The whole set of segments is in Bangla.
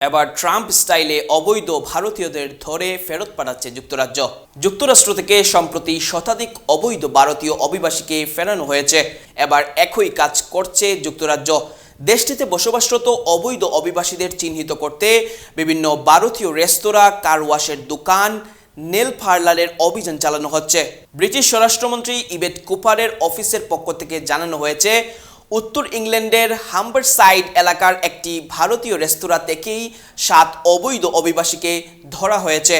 এবার ট্রাম্প স্টাইলে অবৈধ ভারতীয়দের ধরে ফেরত পাঠাচ্ছে যুক্তরাজ্য। যুক্তরাষ্ট্র থেকে সম্প্রতি শতাধিক অবৈধ ভারতীয় অভিবাসীকে ফেরানো হয়েছে। এবার একই কাজ করছে যুক্তরাজ্য। দেশটিতে বসবাসরত অবৈধ অভিবাসীদের চিহ্নিত করতে বিভিন্ন ভারতীয় রেস্তোরাঁ, কার ওয়াশের দোকান, নেল পার্লারের অভিযান চালানো হচ্ছে। ব্রিটিশ স্বরাষ্ট্রমন্ত্রী ইবেট কুপারের অফিসের পক্ষ থেকে জানানো হয়েছে, উত্তর ইংল্যান্ডের হাম্বারসাইড এলাকার একটি ভারতীয় রেস্তোরাঁ থেকেই 7 অবৈধ অভিবাসীকে ধরা হয়েছে।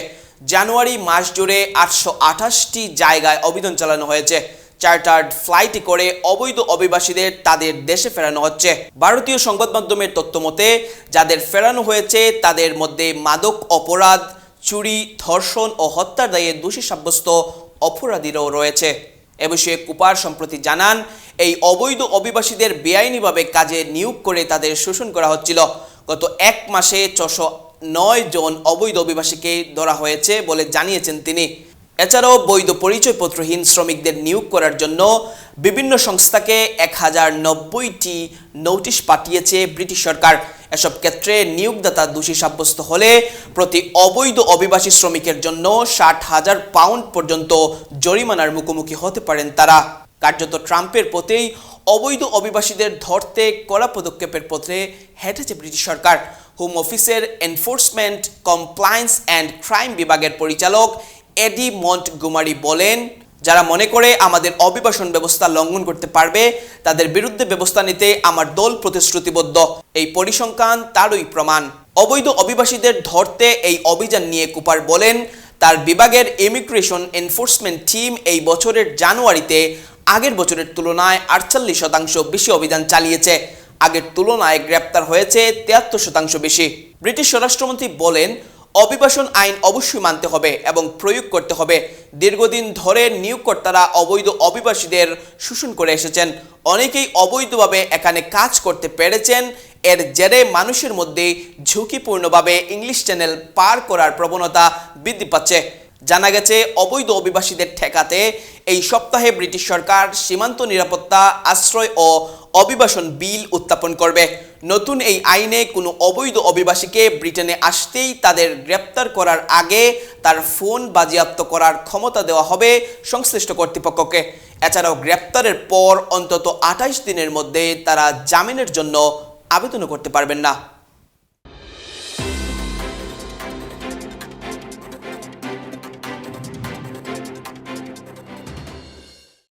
জানুয়ারি মাস জুড়ে 828টি জায়গায় অভিযান চালানো হয়েছে। চার্টার্ড ফ্লাইটে করে অবৈধ অভিবাসীদের তাদের দেশে ফেরানো হচ্ছে। ভারতীয় সংবাদ মাধ্যমের তথ্য মতে যাদের ফেরানো হয়েছে তাদের মধ্যে মাদক অপরাধ, চুরি, ধর্ষণ ও হত্যার দায়ে দোষী সাব্যস্ত অপরাধীরাও রয়েছে। এ বিষয়ে কুপার সম্প্রতি জানান, এই অবৈধ অভিবাসীদের বেআইনিভাবে কাজে নিয়োগ করে তাদের শোষণ করা হচ্ছিল। গত এক মাসে 609 জন অবৈধ অভিবাসীকে ধরা হয়েছে বলে জানিয়েছেন তিনি। এছাড়াও বৈধ পরিচয়পত্রহীন শ্রমিকদের নিয়োগ করার জন্য বিভিন্ন সংস্থাকে 1090টি নোটিশ পাঠিয়েছে ব্রিটিশ সরকার। এসব ক্ষেত্রে নিয়োগদাতা দোষী সাব্যস্ত হলে প্রতি অবৈধ অভিবাসী শ্রমিকের জন্য 60,000 পাউন্ড পর্যন্ত জরিমানার মুখোমুখি হতে পারেন তারা। কার্যত ট্রাম্পের পথেই অবৈধ অভিবাসীদের ধরতে কড়া পদক্ষেপের পথে হেঁটেছে ব্রিটিশ সরকার। হোম অফিসের এনফোর্সমেন্ট, কমপ্লায়েন্স অ্যান্ড ক্রাইম বিভাগের পরিচালক এডি মন্টগোমারি বলেন, যারা মনে করে আমাদের অভিবাসন ব্যবস্থা লঙ্ঘন করতে পারবে তাদের বিরুদ্ধে ব্যবস্থা নিতে আমার দল প্রতিশ্রুতিবদ্ধ। এই পরিসংখ্যান তারই প্রমাণ। অবৈধ অভিবাসীদের ধরতে এই অভিযান নিয়ে কুপার বলেন, তার বিভাগের ইমিগ্রেশন এনফোর্সমেন্ট টিম এই বছরের জানুয়ারিতে আগের বছরের তুলনায় 48% বেশি অভিযান চালিয়েছে। আগের তুলনায় গ্রেপ্তার হয়েছে 73% বেশি। ব্রিটিশ স্বরাষ্ট্রমন্ত্রী বলেন, অভিবাসন আইন অবশ্যই মানতে হবে এবং প্রয়োগ করতে হবে। দীর্ঘদিন ধরে নিয়োগকর্তারা অবৈধ অভিবাসীদের শোষণ করে এসেছেন। অনেকেই অবৈধভাবে এখানে কাজ করতে পেরেছেন। এর জেরে মানুষের মধ্যে ঝুঁকিপূর্ণভাবে ইংলিশ চ্যানেল পার করার প্রবণতা বৃদ্ধি পাচ্ছে। জানা গেছে, অবৈধ অভিবাসীদের ঠেকাতে এই সপ্তাহে ব্রিটিশ সরকার সীমান্ত নিরাপত্তা, আশ্রয় ও অভিবাসন বিল উত্থাপন করবে। নতুন এই আইনে কোনো অবৈধ অভিবাসীকে ব্রিটেনে আসতেই তাদের গ্রেপ্তার করার আগে তার ফোন বাজেয়াপ্ত করার ক্ষমতা দেওয়া হবে সংশ্লিষ্ট কর্তৃপক্ষকে। এছাড়াও গ্রেপ্তারের পর অন্তত 28 দিনের মধ্যে তারা জামিনের জন্য আবেদনও করতে পারবেন না।